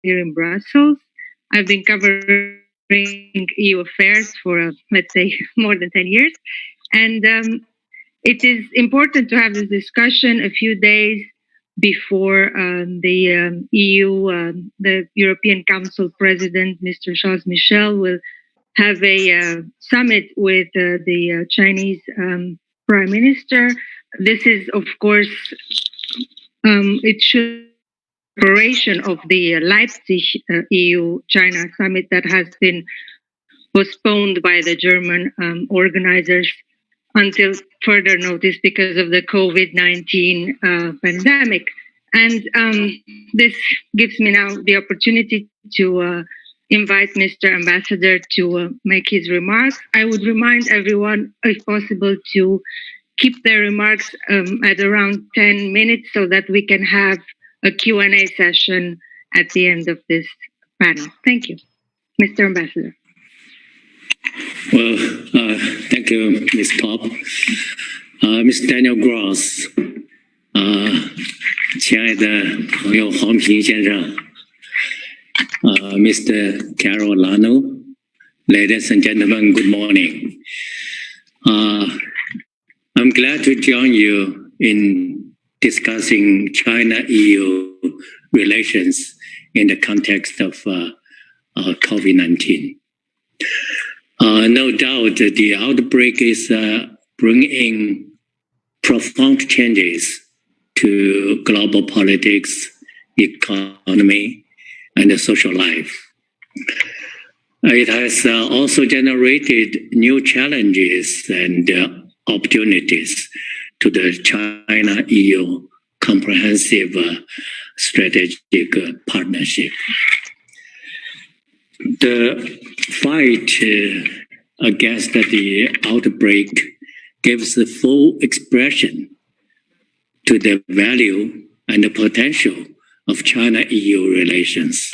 here in Brussels. I've been covering EU affairs for, let's say, more than 10 years. And it is important to have this discussion a few days before the the European Council President, Mr. Charles Michel, will have a summit with the Chinese Prime Minister. This is, of course, it should preparation of the Leipzig EU-China summit that has been postponed by the German organizers until further notice because of the COVID-19 pandemic. And this gives me now the opportunity to invite Mr. Ambassador to make his remarks. I would remind everyone, if possible, to keep their remarks at around 10 minutes so that we can have a Q&A session at the end of this panel. Thank you. Mr. Ambassador. Well, thank you, Ms. Pop. Ms. Daniel Gross, 亲爱的朋友黄平先生 Mr. Carolano, ladies and gentlemen, good morning. I'm glad to join you in discussing China-EU relations in the context of COVID-19. No doubt the outbreak is bringing profound changes to global politics, economy, and social life. It has also generated new challenges and opportunities to the China-EU comprehensive strategic partnership. The fight against the outbreak gives the full expression to the value and the potential of China-EU relations.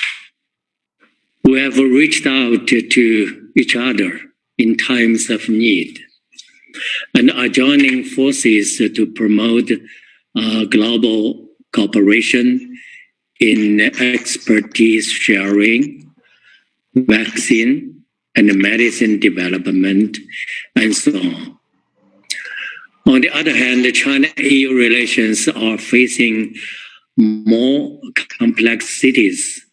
We have reached out to each other in times of need and are joining forces to promote global cooperation in expertise sharing, vaccine and medicine development, and so on. On the other hand, the China-EU relations are facing more complexities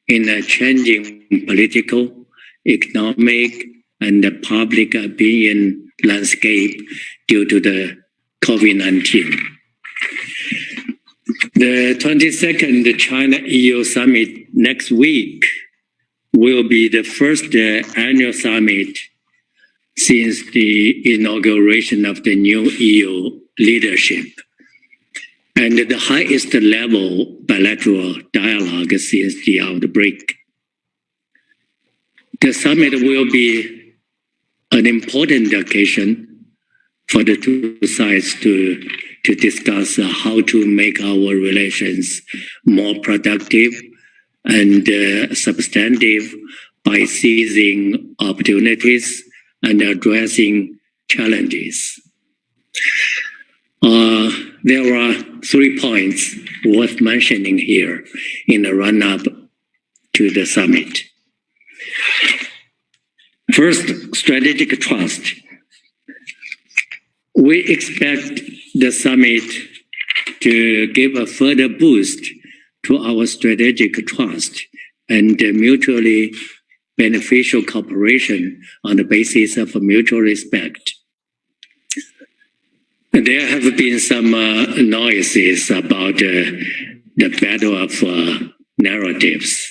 in a changing political, economic, and public opinion landscape due to the COVID-19. The 22nd China-EU summit next week will be the first annual summit since the inauguration of the new EU leadership, and the highest level bilateral dialogue since the outbreak. The summit will be an important occasion for the two sides to discuss how to make our relations more productive and substantive by seizing opportunities and addressing challenges. There are 3 points worth mentioning here in the run-up to the summit. First, strategic trust. We expect the summit to give a further boost to our strategic trust and mutually beneficial cooperation on the basis of mutual respect. There have been some noises about the battle of narratives.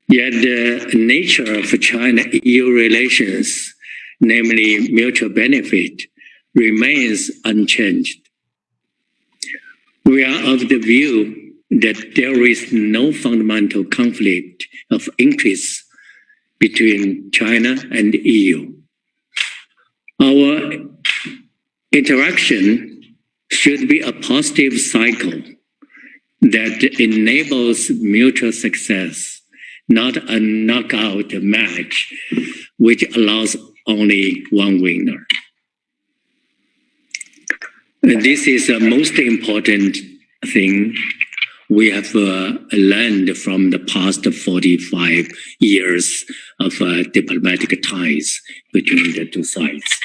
Yet the nature of China-EU relations, namely mutual benefit, remains unchanged. We are of the view that there is no fundamental conflict of interest between China and the EU. Our interaction should be a positive cycle that enables mutual success, not a knockout match which allows only one winner. This is the most important thing we have learned from the past 45 years of diplomatic ties between the two sides.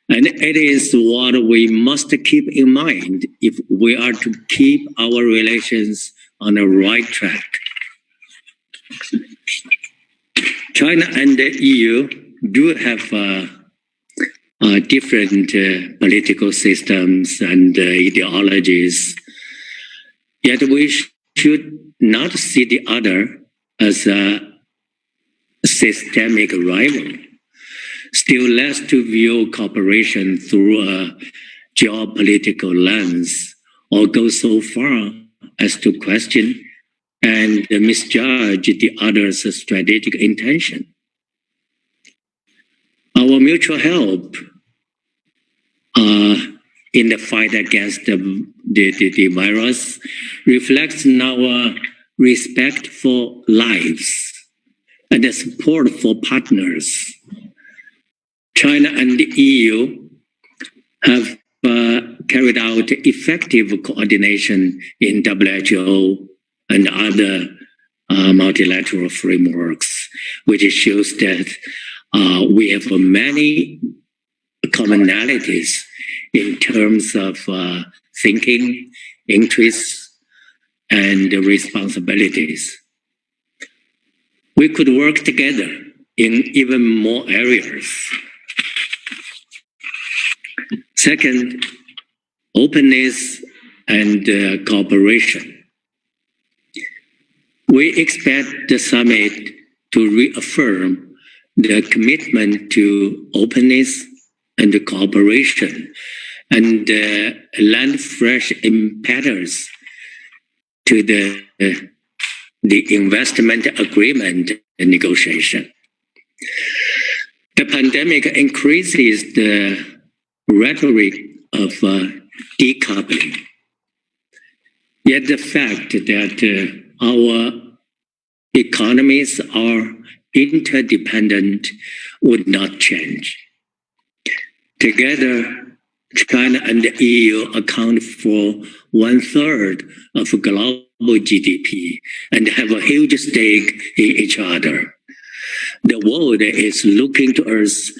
And it is what we must keep in mind if we are to keep our relations on the right track. China and the EU do have different political systems and ideologies, yet we should not see the other as a systemic rival. Still less to view cooperation through a geopolitical lens or go so far as to question and misjudge the other's strategic intention. Our mutual help in the fight against the virus reflects our respect for lives and the support for partners. China and the EU have carried out effective coordination in WHO and other multilateral frameworks, which shows that we have many commonalities in terms of thinking, interests, and responsibilities. We could work together in even more areas. Second, openness and cooperation. We expect the summit to reaffirm the commitment to openness and cooperation and lend fresh impetus to the investment agreement negotiation. The pandemic increases the rhetoric of decoupling. Yet the fact that our economies are interdependent would not change. Together, China and the EU account for 1/3 of global GDP and have a huge stake in each other. The world is looking to us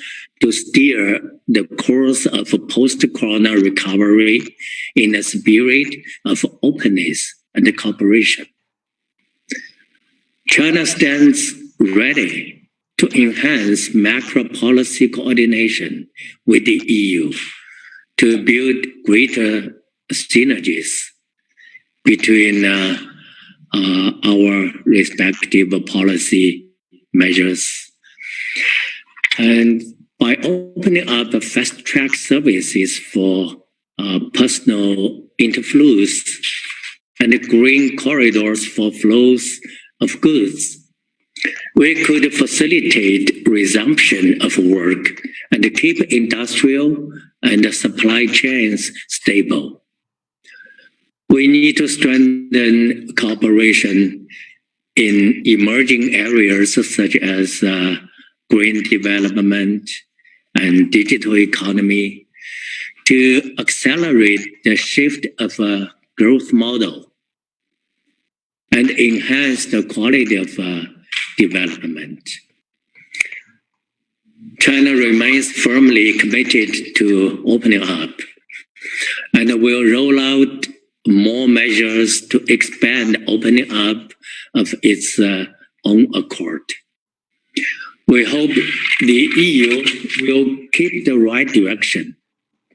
to steer the course of a post-corona recovery in a spirit of openness and cooperation. China stands ready to enhance macro policy coordination with the EU to build greater synergies between our respective policy measures. And by opening up fast-track services for personal interflows and green corridors for flows of goods, we could facilitate resumption of work and keep industrial and supply chains stable. We need to strengthen cooperation in emerging areas such as green development and digital economy to accelerate the shift of a growth model and enhance the quality of development. China remains firmly committed to opening up and will roll out more measures to expand opening up of its own accord. We hope the EU will keep the right direction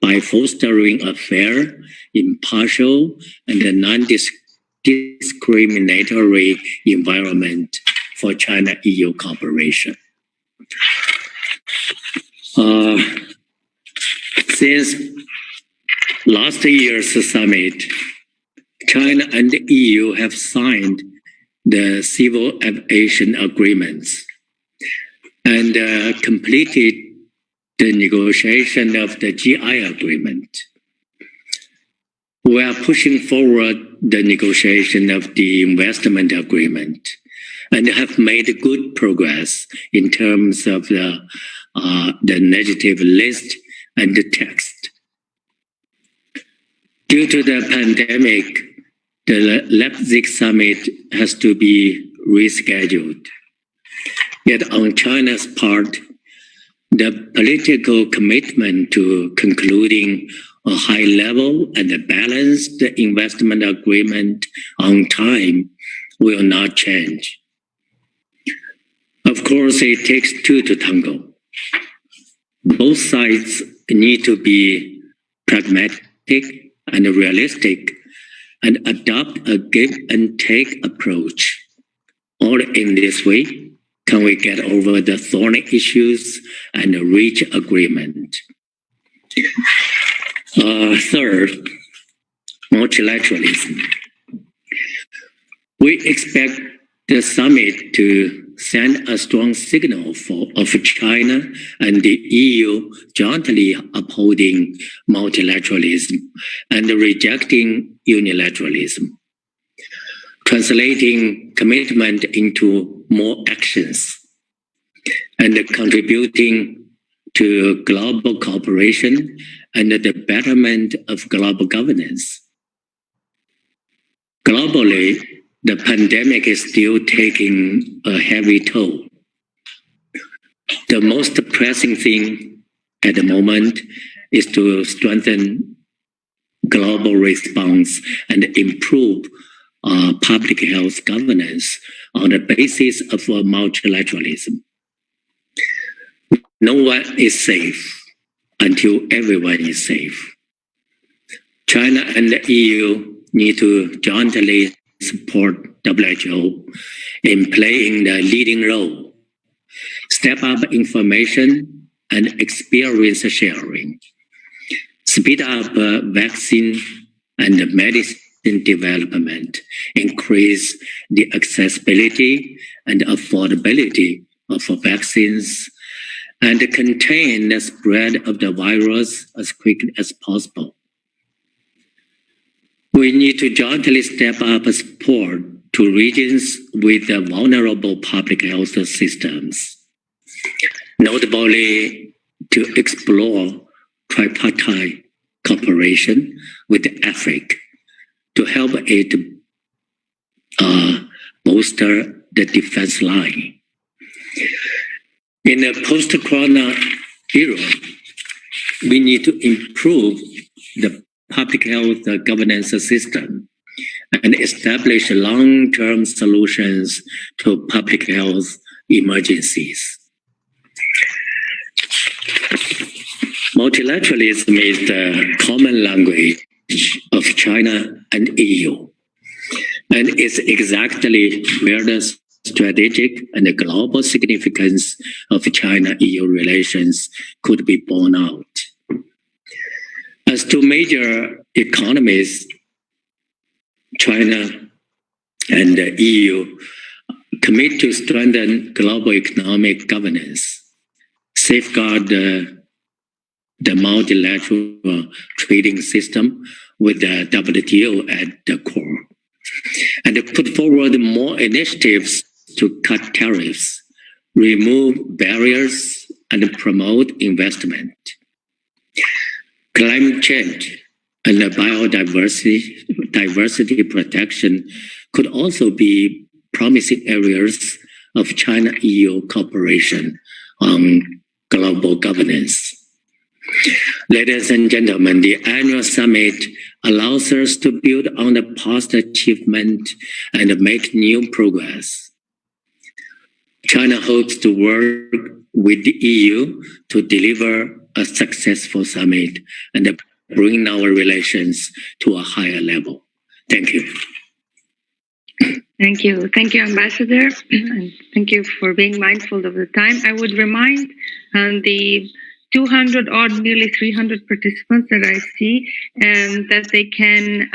by fostering a fair, impartial, and non-discriminatory environment for China-EU cooperation. Since last year's summit, China and the EU have signed the civil aviation agreements and completed the negotiation of the GI agreement. We are pushing forward the negotiation of the investment agreement and have made good progress in terms of the negative list and the text. Due to the pandemic, the Leipzig summit has to be rescheduled. Yet on China's part, the political commitment to concluding a high-level and a balanced investment agreement on time will not change. Of course, it takes two to tango. Both sides need to be pragmatic and realistic and adopt a give and take approach. Only in this way can we get over the thorny issues and reach agreement. Third, multilateralism. We expect the summit to send a strong signal of China and the EU jointly upholding multilateralism and rejecting unilateralism, translating commitment into more actions, and contributing to global cooperation and the betterment of global governance. Globally, the pandemic is still taking a heavy toll. The most pressing thing at the moment is to strengthen global response and improve public health governance on the basis of multilateralism. No one is safe until everyone is safe. China and the EU need to jointly support WHO in playing the leading role, step up information and experience sharing, speed up vaccine and medicine development, increase the accessibility and affordability of vaccines, and contain the spread of the virus as quickly as possible. We need to jointly step up support to regions with vulnerable public health systems, notably to explore tripartite cooperation with Africa to help it bolster the defense line. In a post-corona era, we need to improve the public health governance system and establish long-term solutions to public health emergencies. Multilateralism is the common language of China and EU, and is exactly where the strategic and the global significance of China-EU relations could be borne out. As two major economies, China and the EU commit to strengthen global economic governance, safeguard the multilateral trading system with the WTO at the core, and put forward more initiatives to cut tariffs, remove barriers, and promote investment. Climate change and biodiversity protection could also be promising areas of China-EU cooperation on global governance. Ladies and gentlemen, the annual summit allows us to build on the past achievement and make new progress. China hopes to work with the EU to deliver a successful summit and bring our relations to a higher level. Thank you. Thank you. Thank you, Ambassador. And thank you for being mindful of the time. I would remind the 200 odd, nearly 300 participants that I see, that they can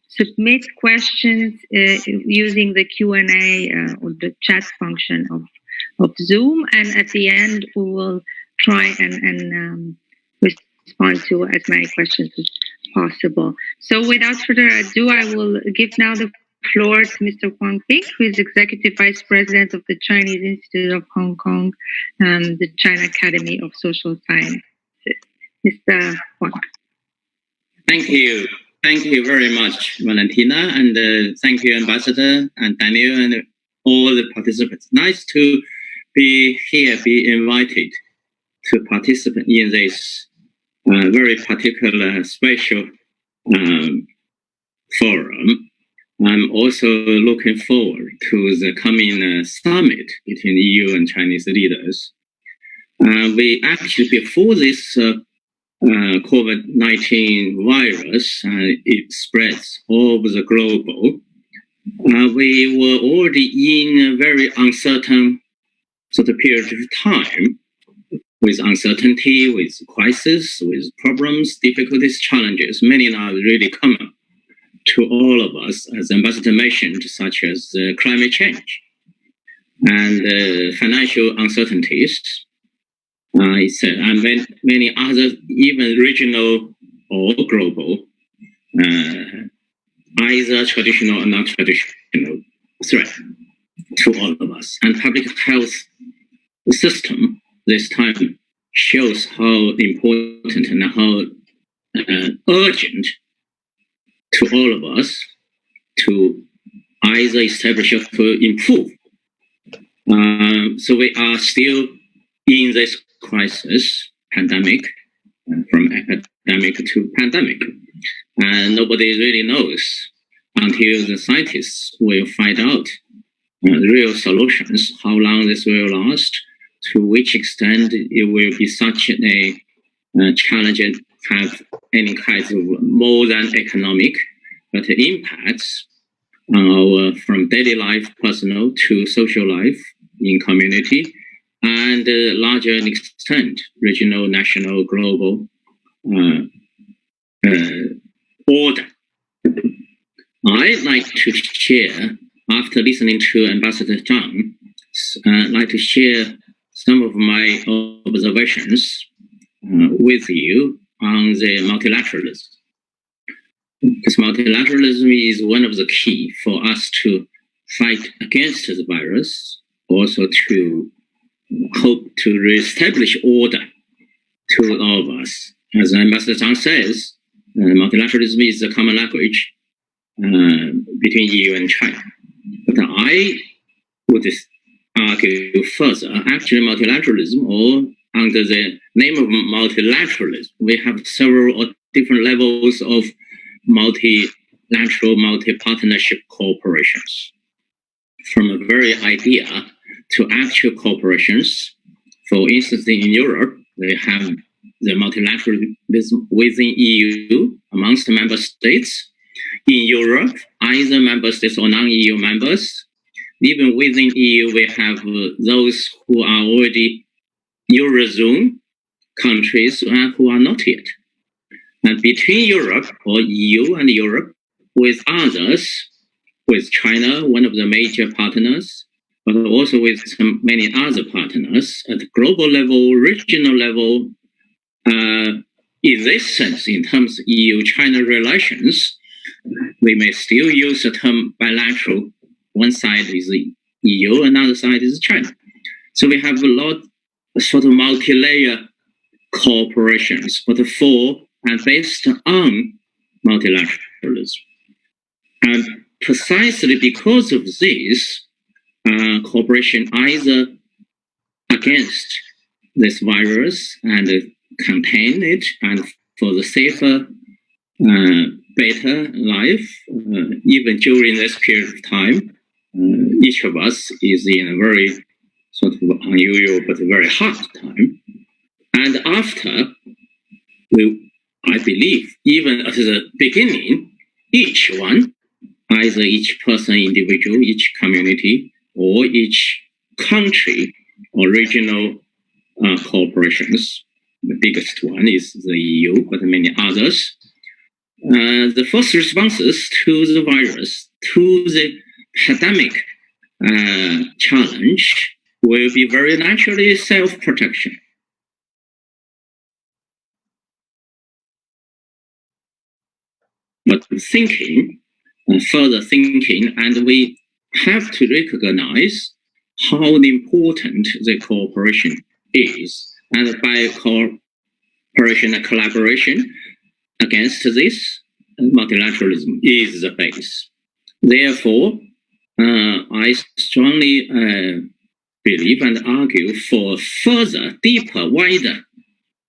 submit questions using the Q&A or the chat function of Zoom. And at the end, we will try and respond to as many questions as possible. So without further ado, I will give now the floor to Mr. Huang Ping, who is Executive Vice President of the Chinese Institute of Hong Kong, the China Academy of Social Sciences. Mr. Huang. Thank you. Thank you very much, Valentina, and thank you, Ambassador and Daniel, and all the participants. Nice to be here, be invited to participate in this very particular special forum. I'm also looking forward to the coming summit between EU and Chinese leaders. We actually, before this COVID-19 virus, it spreads all over the globe, we were already in a very uncertain sort of period of time, with uncertainty, with crisis, with problems, difficulties, challenges. Many are really common to all of us, as Ambassador mentioned, such as climate change and financial uncertainties. And many other, even regional or global, either traditional or non-traditional threat to all of us. And public health system this time shows how important and how urgent to all of us to either establish or to improve. So we are still in this crisis, pandemic, from epidemic to pandemic. And nobody really knows until the scientists will find out real solutions, how long this will last, to which extent it will be such a challenge and have any kind of more than economic, but impacts from daily life, personal to social life in community, and larger extent, regional, national, global order. I'd like to share, after listening to Ambassador Zhang, I'd like to share some of my observations with you on the multilateralism. Because multilateralism is one of the key for us to fight against the virus, also to hope to reestablish order to all of us. As Ambassador Zhang says, multilateralism is the common language between EU and China. But I would argue further, actually multilateralism, or under the name of multilateralism, we have several different levels of multilateral, multi-partnership cooperations. From a very idea to actual corporations. For instance, in Europe, they have the multilateralism within EU amongst the member states. In Europe, either member states or non-EU members. Even within EU, we have those who are already Eurozone countries who are not yet. And between Europe or EU and Europe, with others, with China, one of the major partners, but also with many other partners at the global level, regional level. In this sense, in terms of EU-China relations, we may still use the term bilateral. One side is the EU, another side is China. So we have a lot of sort of multi-layer cooperations, but for and based on multilateralism. And precisely because of this, cooperation either against this virus and contain it, and for the safer, better life, even during this period of time, each of us is in a very sort of unusual but very hard time. And after, I believe, even at the beginning, each one, either each person, individual, each community, or each country or regional corporations, the biggest one is the EU, but many others, the first responses to the virus, to the pandemic challenge will be very naturally self-protection. But thinking, further thinking, and we have to recognize how important the cooperation is. And by cooperation and collaboration against this, multilateralism is the base. Therefore, I strongly believe and argue for further, deeper, wider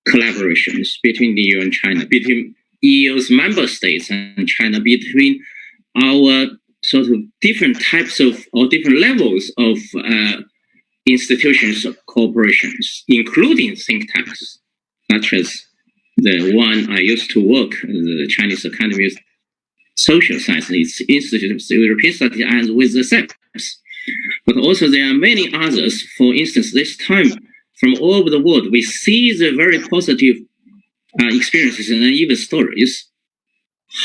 collaborations between the EU and China, between EU's member states and China, between our sort of different types of or different levels of institutions of corporations, including think tanks, such as the one I used to work, the Chinese Academy of Social Science, its Institute of European Studies, and with the SEPs. But also there are many others. For instance, this time from all over the world, we see the very positive experiences and even stories,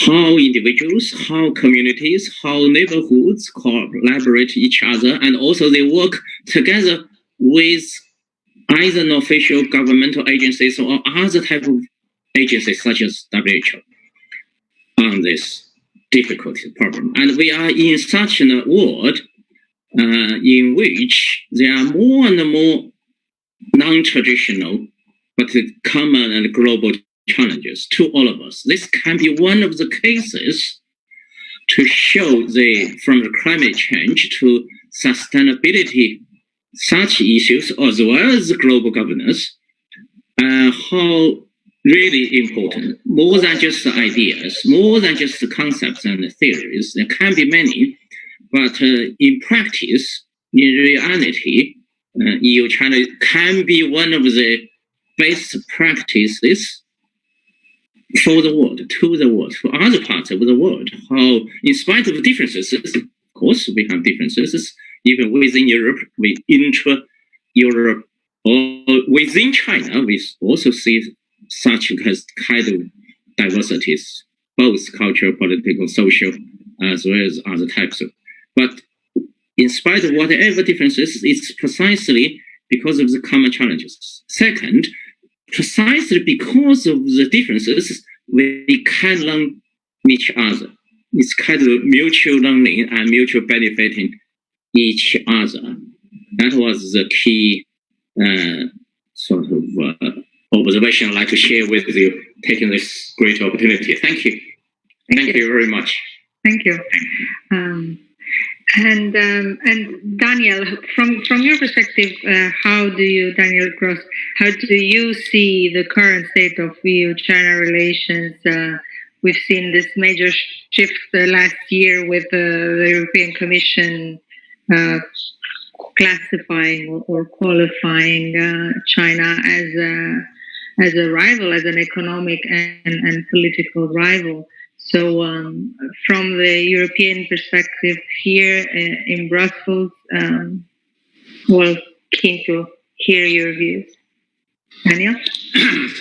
how individuals, how communities, how neighborhoods collaborate each other, and also they work together with either non-official governmental agencies or other type of agencies such as WHO on this difficult problem. And we are in such a world in which there are more and more non-traditional but common and global challenges to all of us. This can be one of the cases to show from the climate change to sustainability, such issues as well as global governance, how really important, more than just the ideas, more than just the concepts and the theories. There can be many, but in practice, in reality, EU-China can be one of the best practices for the world, to the world, for other parts of the world. How, in spite of differences, of course, we have differences, even within Europe, intra-Europe, or within China, we also see such kind of diversities, both cultural, political, social, as well as other types of. But in spite of whatever differences, it's precisely because of the common challenges. Second, precisely because of the differences, we can learn each other. It's kind of mutual learning and mutual benefiting each other. That was the key sort of observation I'd like to share with you, taking this great opportunity. Thank you. Thank you very much. Thank you. And Daniel, from your perspective, how do you see the current state of EU-China relations? We've seen this major shift last year with the European Commission classifying or qualifying China as a rival, as an economic and political rival. So from the European perspective here in Brussels, well, keen to hear your views. Daniel?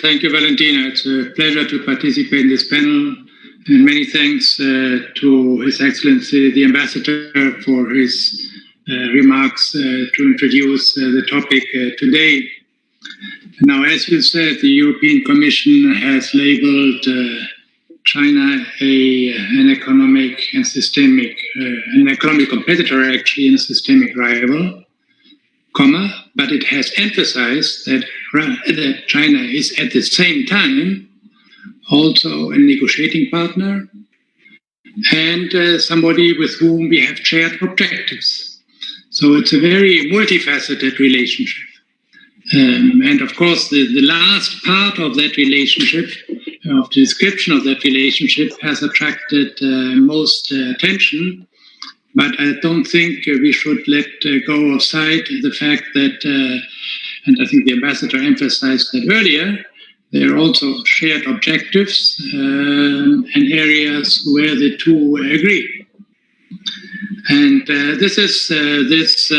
Thank you, Valentina. It's a pleasure to participate in this panel. And many thanks to His Excellency, the Ambassador, for his remarks to introduce the topic today. Now, as you said, the European Commission has labeled China an economic and systemic, an economic competitor actually and a systemic rival, but it has emphasized that China is at the same time also a negotiating partner and somebody with whom we have shared objectives. So it's a very multifaceted relationship. And of course, the last part of that relationship, of the description of that relationship, has attracted most attention. But I don't think we should let go of sight the fact that, and I think the ambassador emphasized that earlier, there are also shared objectives and areas where the two agree. And this is this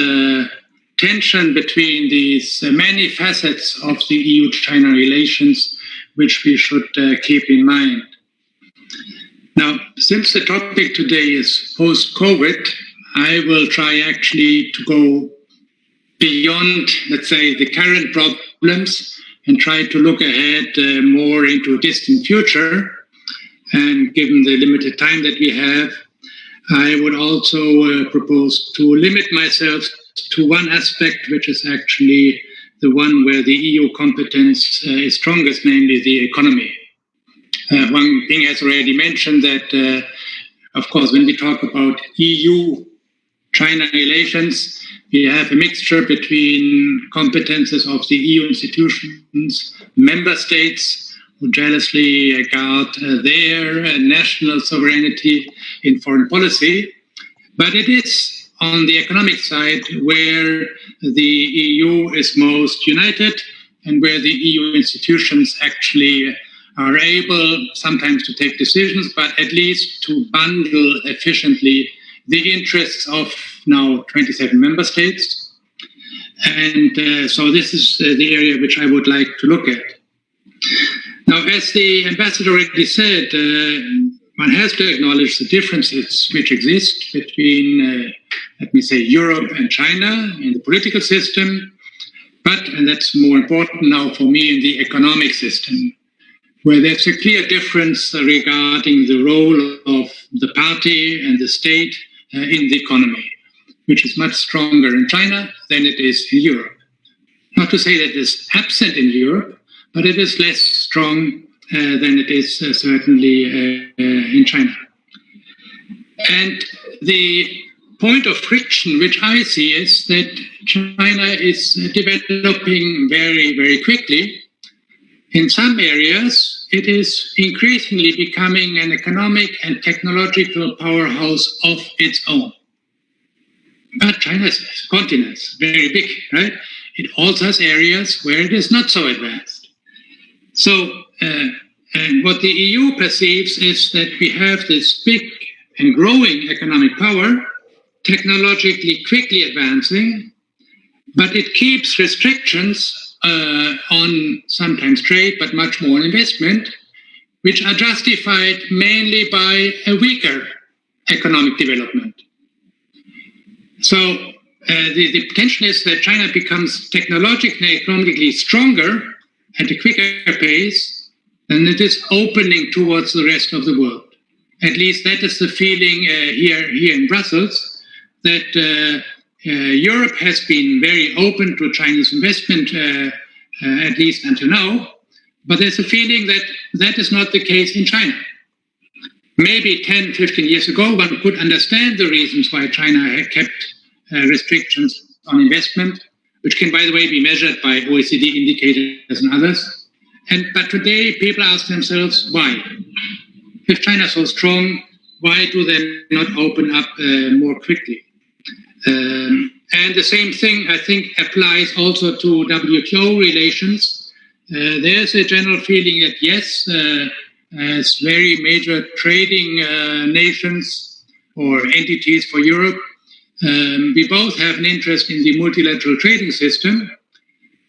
tension between these many facets of the EU-China relations, which we should keep in mind. Now, since the topic today is post-COVID, I will try actually to go beyond, let's say, the current problems and try to look ahead more into a distant future. And given the limited time that we have, I would also propose to limit myself to one aspect, which is actually the one where the EU competence is strongest, namely the economy. Wang Ping has already mentioned that, of course, when we talk about EU-China relations, we have a mixture between competences of the EU institutions, member states who jealously guard their national sovereignty in foreign policy. But it is on the economic side where the EU is most united and where the EU institutions actually are able sometimes to take decisions, but at least to bundle efficiently the interests of now 27 member states. And so this is the area which I would like to look at. Now, as the ambassador already said, one has to acknowledge the differences which exist between, let me say, Europe and China in the political system, but, and that's more important now for me, in the economic system, where there's a clear difference regarding the role of the party and the state in the economy, which is much stronger in China than it is in Europe. Not to say that it is absent in Europe, but it is less strong than it is certainly in China. And the point of friction which I see is that China is developing very, very quickly. In some areas, it is increasingly becoming an economic and technological powerhouse of its own. But China is a continent, very big, right? It also has areas where it is not so advanced. So, and what the EU perceives is that we have this big and growing economic power, technologically quickly advancing, but it keeps restrictions on sometimes trade, but much more on investment, which are justified mainly by a weaker economic development. So the tension is that China becomes technologically and economically stronger at a quicker pace than it is opening towards the rest of the world. At least that is the feeling here in Brussels, that Europe has been very open to Chinese investment, at least until now, but there's a feeling that that is not the case in China. Maybe 10, 15 years ago, one could understand the reasons why China had kept restrictions on investment, which can, by the way, be measured by OECD indicators and others. But today, people ask themselves, why? If China is so strong, why do they not open up more quickly? And the same thing, I think, applies also to WTO relations. There's a general feeling that, yes, as very major trading nations or entities for Europe, we both have an interest in the multilateral trading system,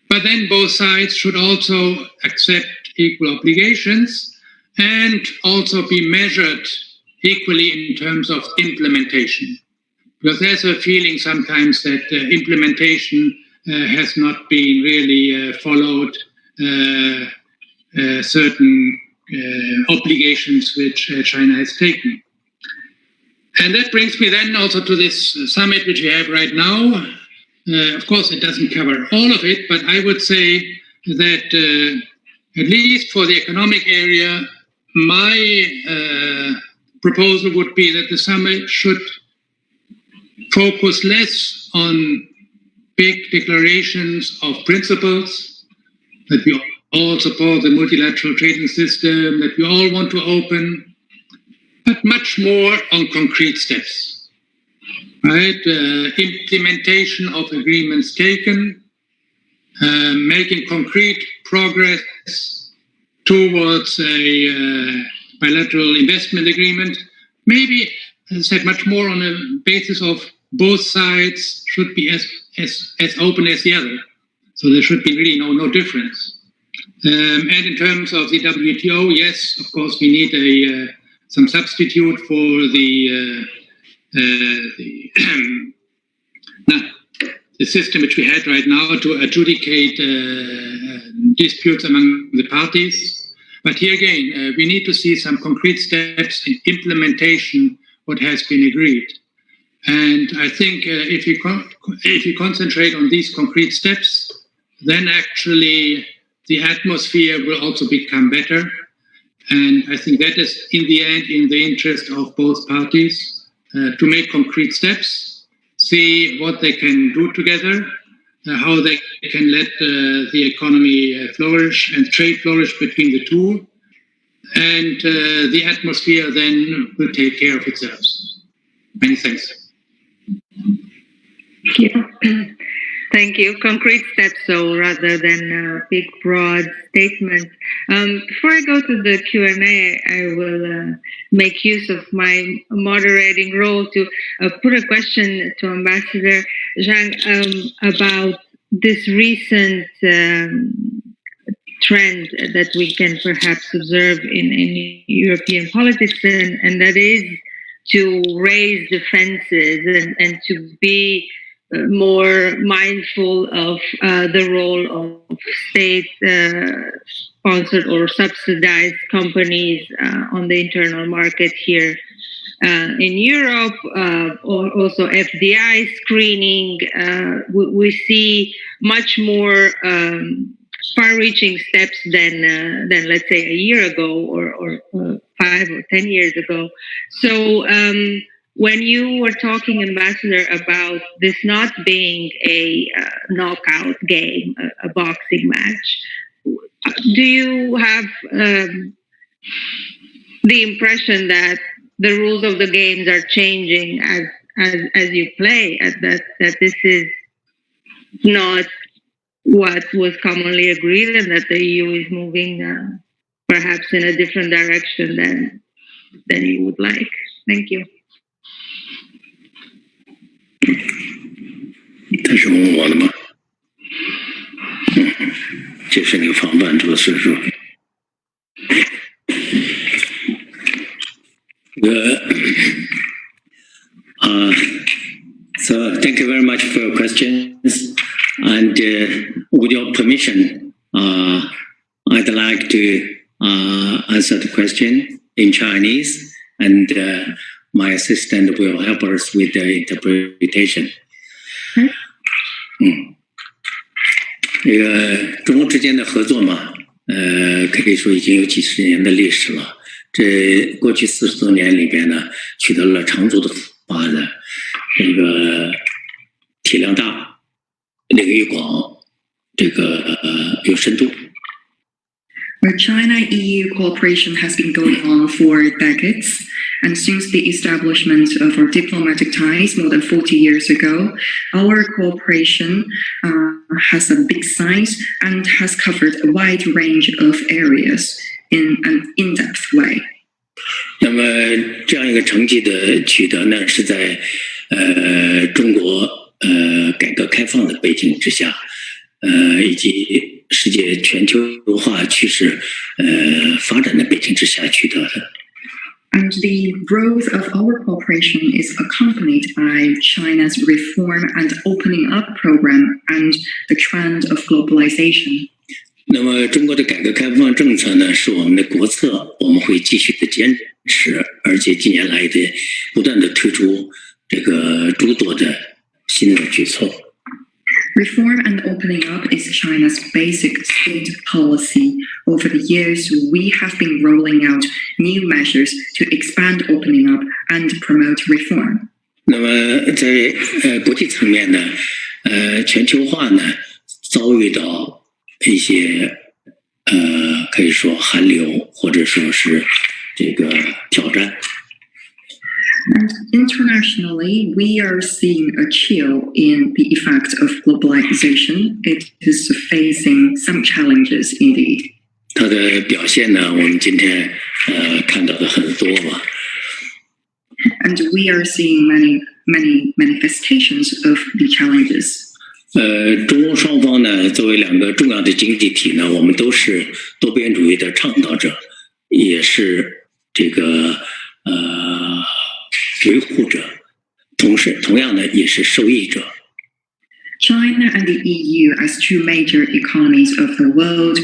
but then both sides should also accept equal obligations and also be measured equally in terms of implementation. Because there's a feeling sometimes that implementation has not been really followed certain obligations which China has taken. And that brings me then also to this summit which we have right now. Of course, it doesn't cover all of it, but I would say that at least for the economic area, my proposal would be that the summit should focus less on big declarations of principles, that we all support the multilateral trading system, that we all want to open, but much more on concrete steps, right? Implementation of agreements taken, making concrete progress towards a bilateral investment agreement, maybe, as I said, much more on a basis of both sides should be as open as the other. So there should be really no difference. And in terms of the WTO, yes, of course, we need some substitute for the system which we had right now to adjudicate disputes among the parties. But here again, we need to see some concrete steps in implementation what has been agreed. And I think if you concentrate on these concrete steps, then actually the atmosphere will also become better. And I think that is, in the end, in the interest of both parties to make concrete steps, see what they can do together, how they can let the economy flourish and trade flourish between the two. And the atmosphere then will take care of itself. Many thanks. Thank you. Concrete steps, so rather than big, broad statements. Before I go to the Q&A, I will make use of my moderating role to put a question to Ambassador Zhang about this recent trend that we can perhaps observe in European politics, and that is to raise defenses and to be more mindful of the role of state-sponsored or subsidized companies on the internal market here in Europe, or also FDI screening. We see much more far-reaching steps than let's say a year ago or 5 or 10 years ago. So when you were talking, Ambassador, about this not being a knockout game, a boxing match, do you have the impression that the rules of the games are changing as you play, that this is not what was commonly agreed, and that the EU is moving perhaps in a different direction than you would like? Thank you. 他是问我的吗？这是那个防范这个岁数。So thank you very much for your questions, and with your permission, I'd like to answer the question in Chinese, and my assistant will help us with the interpretation. 这个中国之间的合作嘛，可以说已经有几十年的历史了。这过去40多年里边呢，取得了长足的发展，这个体量大，领域广，这个有深度。China-EU cooperation has been going on for decades, and since the establishment of our diplomatic ties more than 40 years ago, our cooperation has a big size and has covered a wide range of areas in an in-depth way. 那么这样一个成绩的取得呢，是在中国改革开放的背景之下，以及世界全球化趋势发展的背景之下取得的。And the growth of our cooperation is accompanied by China's reform and opening up program and the trend of globalization. 那么中国的改革开放政策呢，是我们的国策，我们会继续的坚持，而且近年来的不断的推出这个诸多的新的举措。Reform and opening up is China's basic state policy. Over the years, we have been rolling out new measures to expand opening up and promote reform. 那么在国际层面呢，全球化呢遭遇到一些可以说寒流，或者说是这个挑战。And internationally, we are seeing a chill in the effect of globalization. It is facing some challenges indeed. 它的表现呢，我们今天看到的很多嘛。And we are seeing many manifestations of the challenges. 中欧双方呢，作为两个重要的经济体呢，我们都是多边主义的倡导者，也是这个维护者，同样呢也是受益者。China and the EU, as two major economies of the world,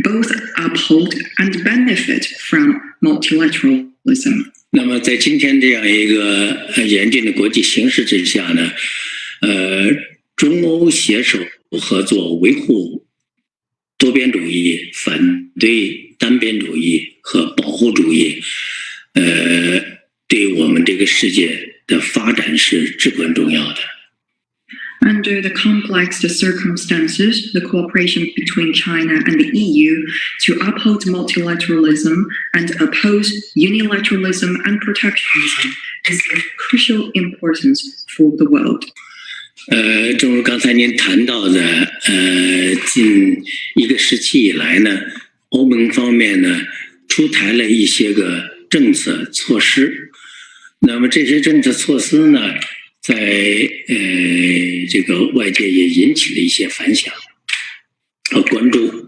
both uphold and benefit from multilateralism. 那么在今天这样一个严峻的国际形势之下呢，中欧携手合作，维护多边主义，反对单边主义和保护主义，对我们这个世界的发展是至关重要的。Under the complex circumstances, the cooperation between China and the EU to uphold multilateralism and oppose unilateralism and protectionism is of crucial importance for the world. 正如刚才您谈到的，近一个时期以来呢，欧盟方面呢出台了一些个政策措施。那么这些政策措施呢，在这个外界也引起了一些反响和关注。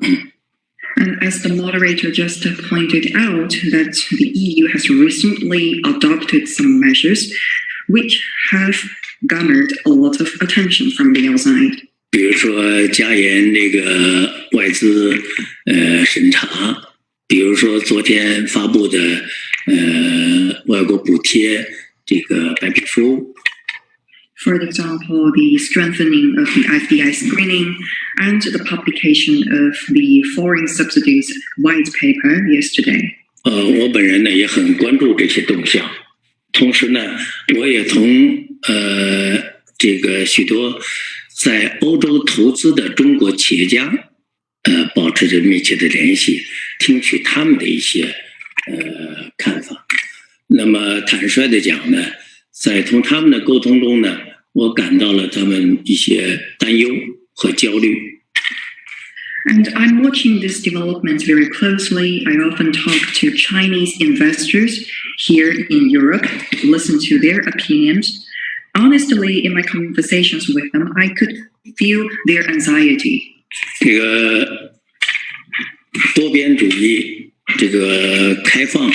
And as the moderator just pointed out, that the EU has recently adopted some measures which have garnered a lot of attention from the outside. 比如说加严这个外资审查，比如说昨天发布的外国补贴这个白皮书。For example, the strengthening of the FDI screening and the publication of the foreign subsidies white paper yesterday. 我本人呢也很关注这些动向，同时呢，我也同这个许多在欧洲投资的中国企业家保持着密切的联系，听取他们的一些看法。那么坦率的讲呢，在同他们的沟通中呢，我感到了他们一些担忧和焦虑。And I'm watching this development very closely. I often talk to Chinese investors here in Europe, listen to their opinions. Honestly, in my conversations with them, I could feel their anxiety. 这个多边主义，这个开放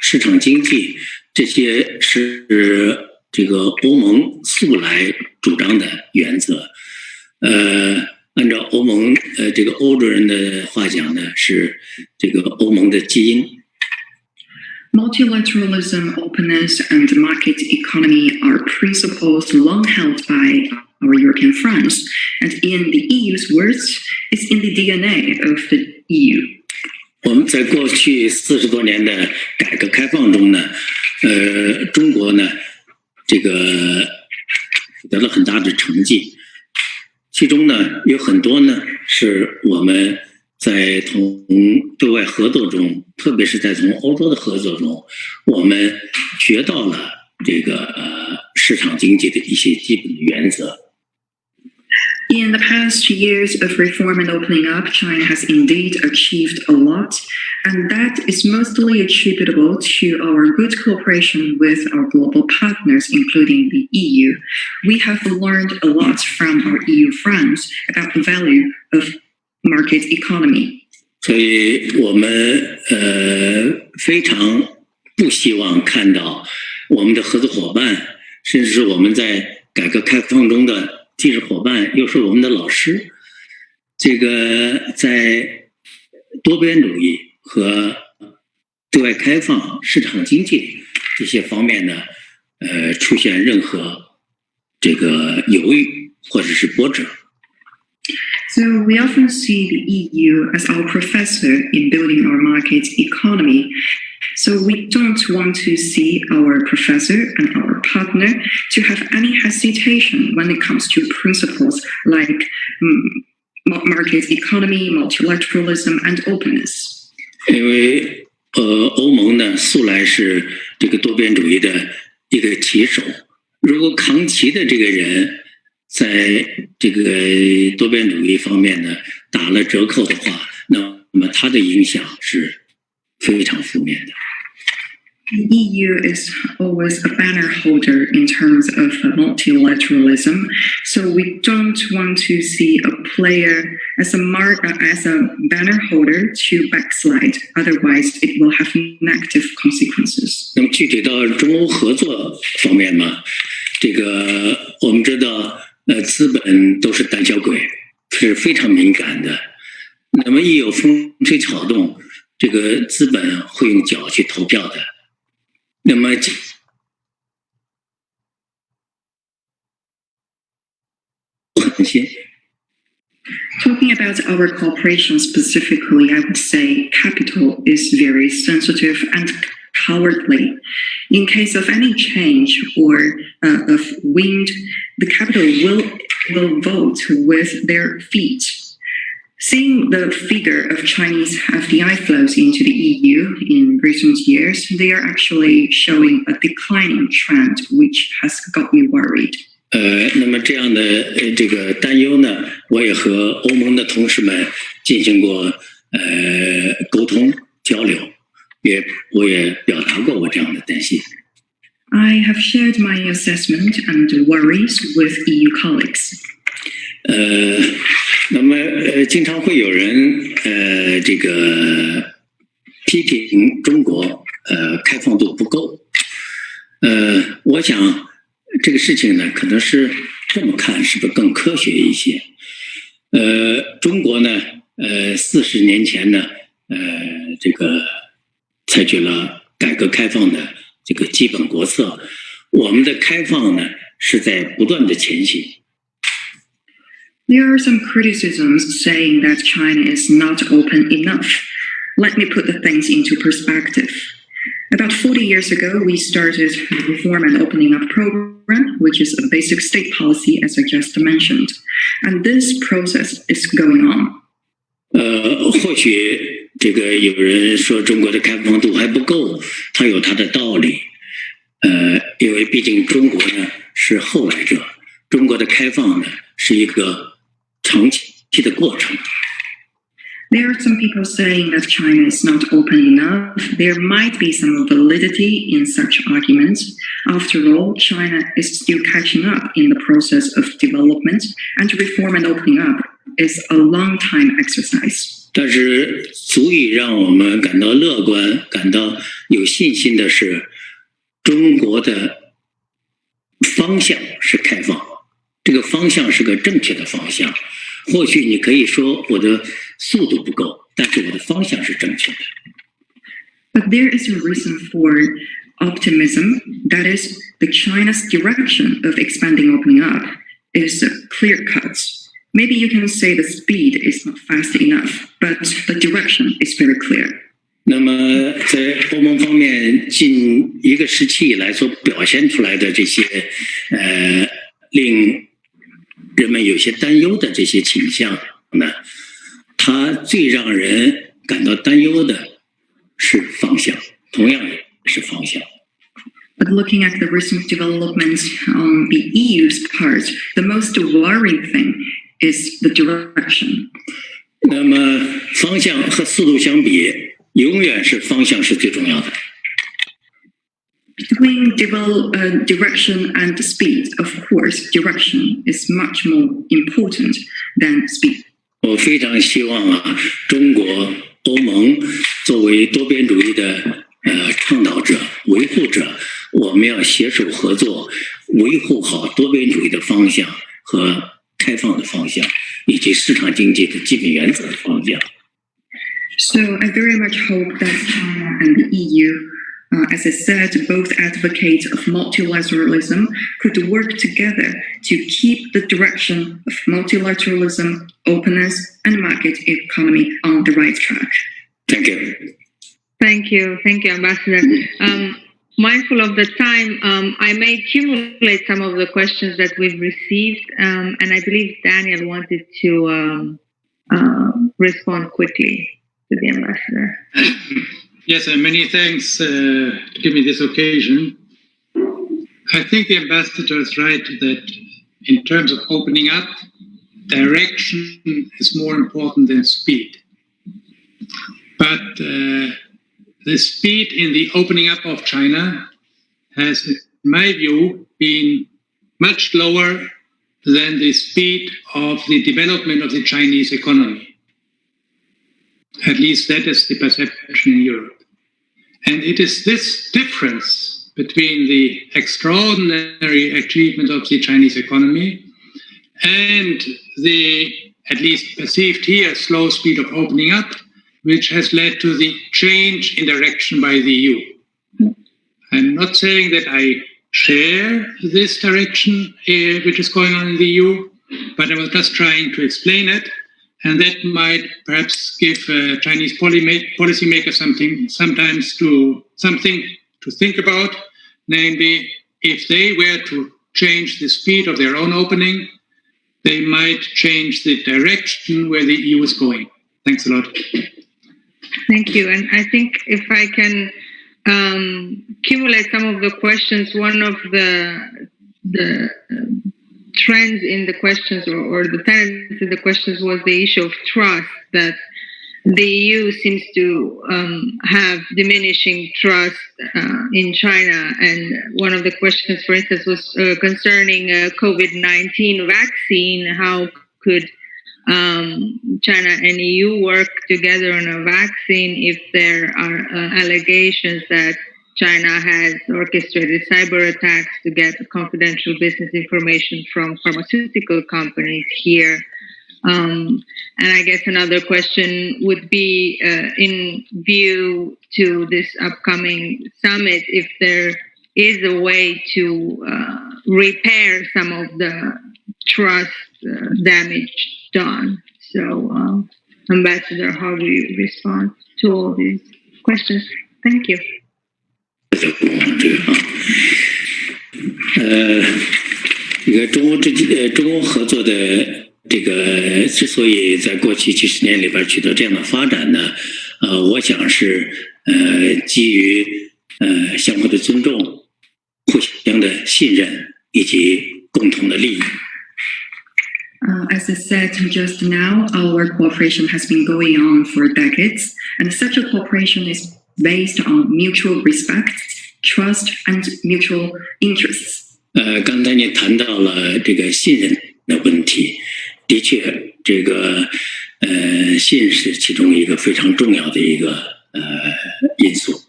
市场经济，这些是这个欧盟素来主张的原则。按照欧盟这个欧洲人的话讲呢，是这个欧盟的基因。Multilateralism, openness, and market economy are principles long held by our European friends. And in the EU's words, it's in the DNA of the EU. 我们在过去40多年的改革开放中呢，中国呢，这个得了很大的成绩。其中呢，有很多呢是我们在同对外合作中，特别是在同欧洲的合作中，我们学到了这个市场经济的一些基本的原则。In the past years of reform and opening up, China has indeed achieved a lot, and that is mostly attributable to our good cooperation with our global partners, including the EU. We have learned a lot from our EU friends about the value of market economy. 所以我们非常不希望看到我们的合作伙伴，甚至是我们在改革开放中的技术伙伴，又是我们的老师，这个在多边主义和对外开放、市场经济这些方面呢，出现任何这个犹豫或者是波折。So we often see the EU as our professor in building our market economy. So we don't want to see our professor and our partner to have any hesitation when it comes to principles like market economy, multilateralism, and openness. 因为欧盟呢素来是这个多边主义的一个旗手，如果扛旗的这个人在这个多边主义方面呢打了折扣的话，那么它的影响是非常负面的。The EU is always a banner holder in terms of multilateralism, so we don't want to see a player as a banner holder to backslide. Otherwise, it will have negative consequences. 那么具体到中欧合作方面嘛，这个我们知道，资本都是胆小鬼，是非常敏感的。那么一有风吹草动，这个资本会用脚去投票的。那么 Talking about our cooperation specifically, I would say capital is very sensitive and cowardly. In case of any change or of wind, the capital will vote with their feet. Seeing the figure of Chinese FDI flows into the EU in recent years, they are actually showing a declining trend, which has got me worried. 那么这样的这个担忧呢，我也和欧盟的同事们进行过沟通交流，我也表达过我这样的担心。I have shared my assessment and worries with EU colleagues. 那么经常会有人这个批评中国开放度不够。我想这个事情呢，可能是这么看，是不是更科学一些？中国呢，40年前呢，这个采取了改革开放的这个基本国策，我们的开放呢是在不断的前行。There are some criticisms saying that China is not open enough. Let me put the things into perspective. About 40 years ago, we started the Reform and Opening Up program, which is a basic state policy, as I just mentioned. And this process is going on. 或许这个有人说中国的开放度还不够，它有它的道理。因为毕竟中国呢是后来者，中国的开放呢是一个长期的过程。There are some people saying that China is not open enough. There might be some validity in such arguments. After all, China is still catching up in the process of development, and reform and opening up is a long time exercise. 但是足以让我们感到乐观、感到有信心的是，中国的方向是开放，这个方向是个正确的方向。或许你可以说我的速度不够，但是我的方向是正确的。But there is a reason for optimism. That is, the China's direction of expanding opening up is clear cut. Maybe you can say the speed is not fast enough, but the direction is very clear. 那么在欧盟方面近一个时期以来所表现出来的这些令人们有些担忧的这些倾向呢，它最让人感到担忧的是方向，同样也是方向。But looking at the recent developments on the EU's part, the most worrying thing is the direction. 那么方向和速度相比，永远是方向是最重要的。Between direction and speed, of course, direction is much more important than speed. 我非常希望中国、欧盟作为多边主义的倡导者、维护者，我们要携手合作，维护好多边主义的方向和开放的方向，以及市场经济的基本原则的方向。So I very much hope that China and the EU, as I said, both advocates of multilateralism, could work together to keep the direction of multilateralism, openness, and market economy on the right track. Thank you. Thank you, Ambassador. Mindful of the time, I may accumulate some of the questions that we've received, and I believe Daniel wanted to respond quickly to the ambassador. Yes, and many thanks to give me this occasion. I think the ambassador is right that in terms of opening up, direction is more important than speed. But the speed in the opening up of China has, in my view, been much lower than the speed of the development of the Chinese economy. At least that is the perception in Europe. And it is this difference between the extraordinary achievement of the Chinese economy and the, at least perceived here, slow speed of opening up, which has led to the change in direction by the EU. I'm not saying that I share this direction which is going on in the EU, but I was just trying to explain it and that might perhaps give Chinese policymakers something to think about, namely, if they were to change the speed of their own opening, they might change the direction where the EU is going. Thanks a lot. Thank you. And I think if I can accumulate some of the questions, one of the trends in the questions or the tendency in the questions was the issue of trust, that the EU seems to have diminishing trust in China. And one of the questions, for instance, was concerning COVID-19 vaccine. How could China and EU work together on a vaccine if there are allegations that China has orchestrated cyber attacks to get confidential business information from pharmaceutical companies here? And I guess another question would be, in view to this upcoming summit, if there is a way to repair some of the trust damage done. So, Ambassador, how do you respond to all these questions? Thank you. 这个中欧合作的这个之所以在过去几十年里边取得这样的发展呢，我想是基于相互的尊重、互相的信任以及共同的利益。As I said just now, our cooperation has been going on for decades, and such a cooperation is based on mutual respect, trust, and mutual interests. 刚才你谈到了这个信任的问题，的确，这个信是其中一个非常重要的一个因素。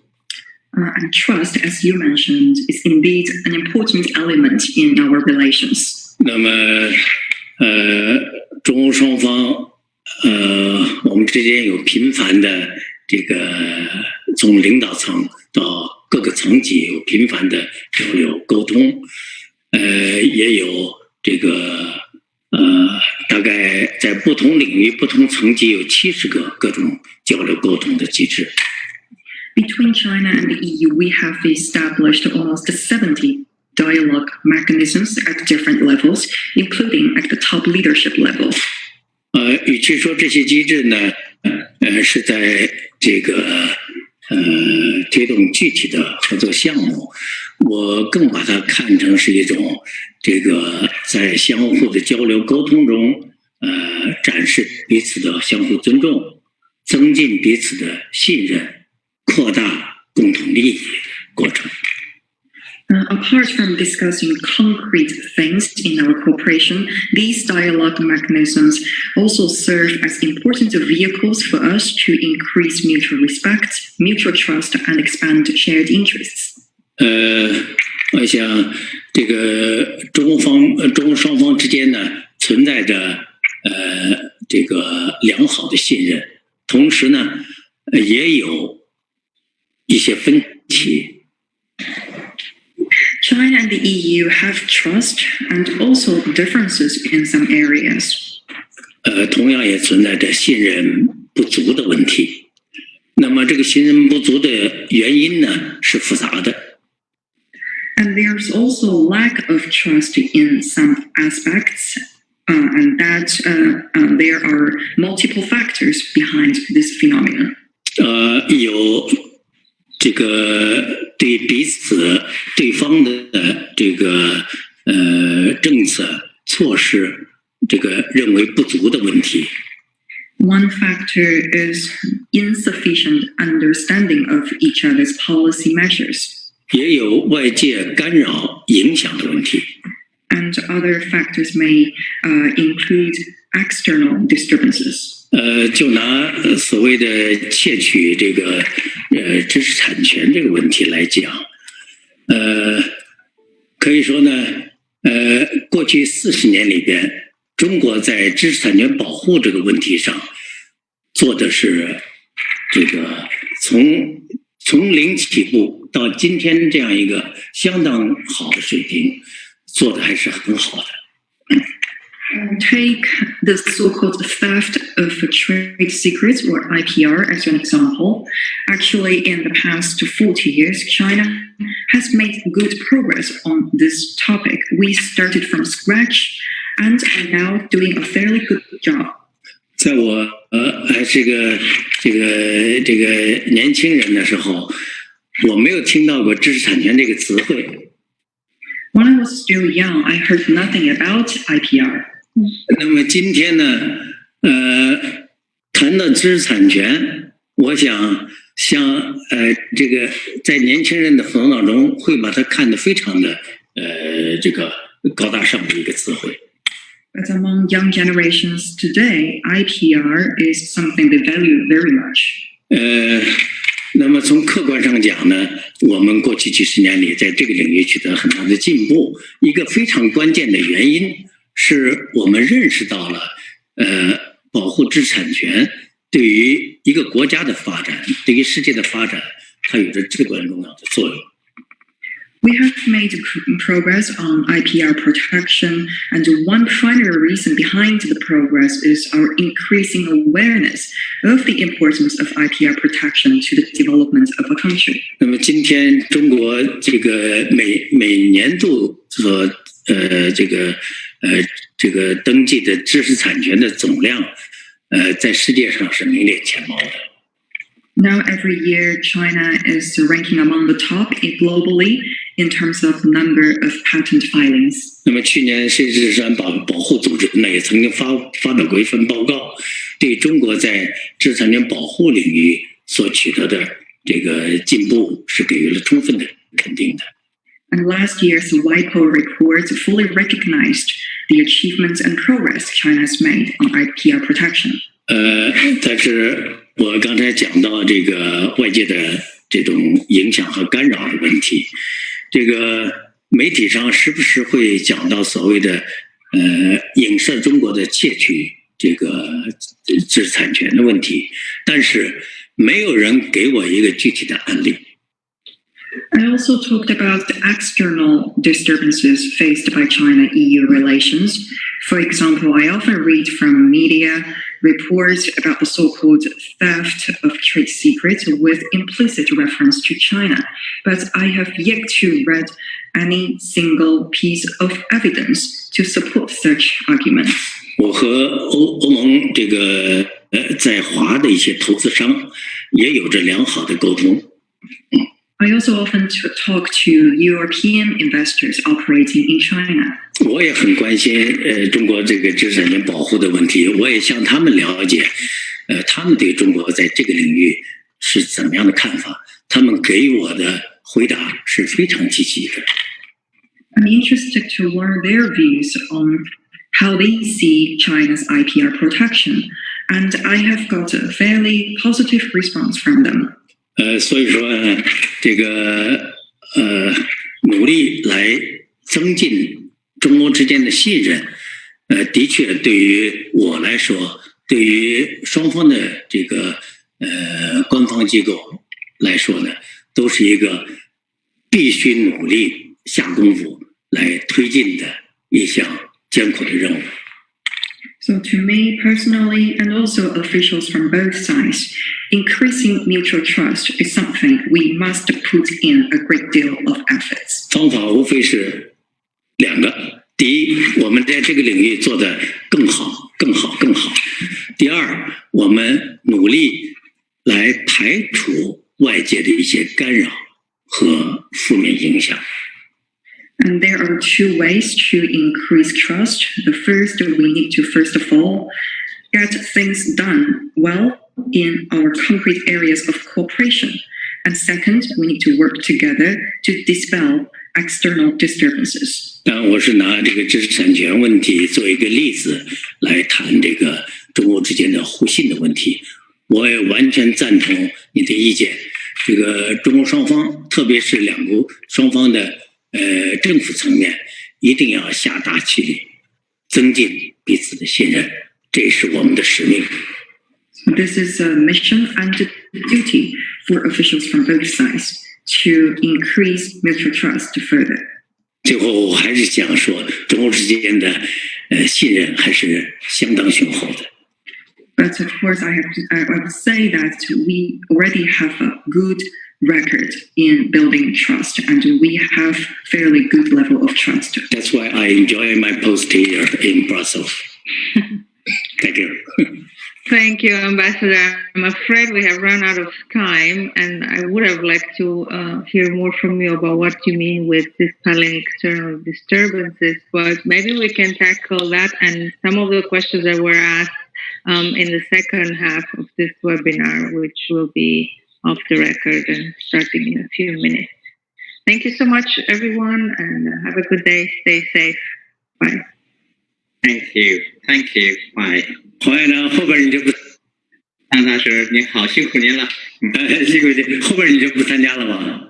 And trust, as you mentioned, is indeed an important element in our relations. 那么，中欧双方，我们之间有频繁的这个从领导层到各个层级有频繁的交流沟通，也有这个大概在不同领域、不同层级有70个各种交流沟通的机制。Between China and the EU, we have established almost 70 dialogue mechanisms at different levels, including at the top leadership level. 与其说这些机制呢，是在这个推动具体的合作项目，我更把它看成是一种这个在相互的交流沟通中，展示彼此的相互尊重，增进彼此的信任，扩大共同利益过程。Apart from discussing concrete things in our cooperation, these dialogue mechanisms also serve as important vehicles for us to increase mutual respect, mutual trust, and expand shared interests. 我想这个中欧双方之间呢，存在着这个良好的信任，同时呢，也有一些分歧。China and the EU have trust and also differences in some areas. 同样也存在着信任不足的问题。那么这个信任不足的原因呢，是复杂的。And there's also lack of trust in some aspects, and that there are multiple factors behind this phenomenon. 有这个对彼此对方的这个政策措施这个认为不足的问题。One factor is insufficient understanding of each other's policy measures. 也有外界干扰影响的问题。And other factors may include external disturbances. 就拿所谓的窃取这个知识产权这个问题来讲，可以说呢，过去40年里边，中国在知识产权保护这个问题上做的是这个从零起步到今天这样一个相当好的水平，做的还是很好的。take the so-called theft of trade secrets, or IPR, as an example. Actually, in the past 40 years, China has made good progress on this topic. We started from scratch and are now doing a fairly good job. 在我还是个年轻人的时候，我没有听到过知识产权这个词汇。When I was still young, I heard nothing about IPR. 那么今天呢，谈到知识产权，我想像这个在年轻人的头脑中会把它看得非常的这个高大上的一个词汇。But among young generations today, IPR is something they value very much. 那么从客观上讲呢，我们过去几十年里在这个领域取得很大的进步。一个非常关键的原因是我们认识到了，保护知识产权对于一个国家的发展，对于世界的发展，它有着至关重要的作用。We have made progress on IPR protection, and one primary reason behind the progress is our increasing awareness of the importance of IPR protection to the development of a country. 那么今天中国这个每年度所这个登记的知识产权的总量，在世界上是名列前茅的。Now, every year, China is ranking among the top globally in terms of number of patent filings. 那么去年世界知识产保护组织呢也曾经发表过一份报告，对中国在知识产权保护领域所取得的这个进步是给予了充分的肯定的。And last year's WIPO report fully recognized the achievements and progress China has made on IPR protection. 但是我刚才讲到这个外界的这种影响和干扰的问题，这个媒体上时不时会讲到所谓的影射中国的窃取这个知识产权的问题，但是没有人给我一个具体的案例。I also talked about the external disturbances faced by China-EU relations. For example, I often read from media reports about the so-called theft of trade secrets with implicit reference to China, but I have yet to read any single piece of evidence to support such arguments. 我和欧盟这个在华的一些投资商也有着良好的沟通。I also often talk to European investors operating in China. 我也很关心中国这个知识产权保护的问题，我也向他们了解，他们对中国在这个领域是怎么样的看法，他们给我的回答是非常积极的。I'm interested to learn their views on how they see China's IPR protection, and I have got a fairly positive response from them. 所以说这个努力来增进中欧之间的信任，的确对于我来说，对于双方的这个官方机构来说呢，都是一个必须努力下功夫来推进的一项艰苦的任务。So to me personally, and also officials from both sides, increasing mutual trust is something we must put in a great deal of efforts. 方法无非是两个：第一，我们在这个领域做得更好、更好、更好；第二，我们努力来排除外界的一些干扰和负面影响。And there are two ways to increase trust. The first, we need to first of all get things done well in our concrete areas of cooperation. And second, we need to work together to dispel external disturbances. 我是拿这个知识产权问题做一个例子来谈这个中欧之间的互信的问题。我也完全赞同你的意见。这个中欧双方，特别是两国双方的政府层面，一定要下大气力，增进彼此的信任，这是我们的使命。This is a mission and a duty for officials from both sides to increase mutual trust further. 最后，我还是想说，中欧之间的信任还是相当雄厚的。But of course, I would say that we already have a good record in building trust, and we have fairly good level of trust. That's why I enjoy my post here in Brussels. Thank you. Thank you, Ambassador. I'm afraid we have run out of time, and I would have liked to hear more from you about what you mean with dispelling external disturbances, but maybe we can tackle that and some of the questions that were asked in the second half of this webinar, which will be off the record and starting in a few minutes. Thank you so much, everyone, and have a good day. Stay safe. Bye. Thank you. Thank you. Bye. 黄院长，后边你就不，张大师您好，辛苦您了。辛苦你，后边你就不参加了吗？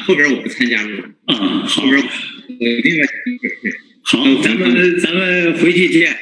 后边我不参加了。啊，好，后边另外好，咱们回去见。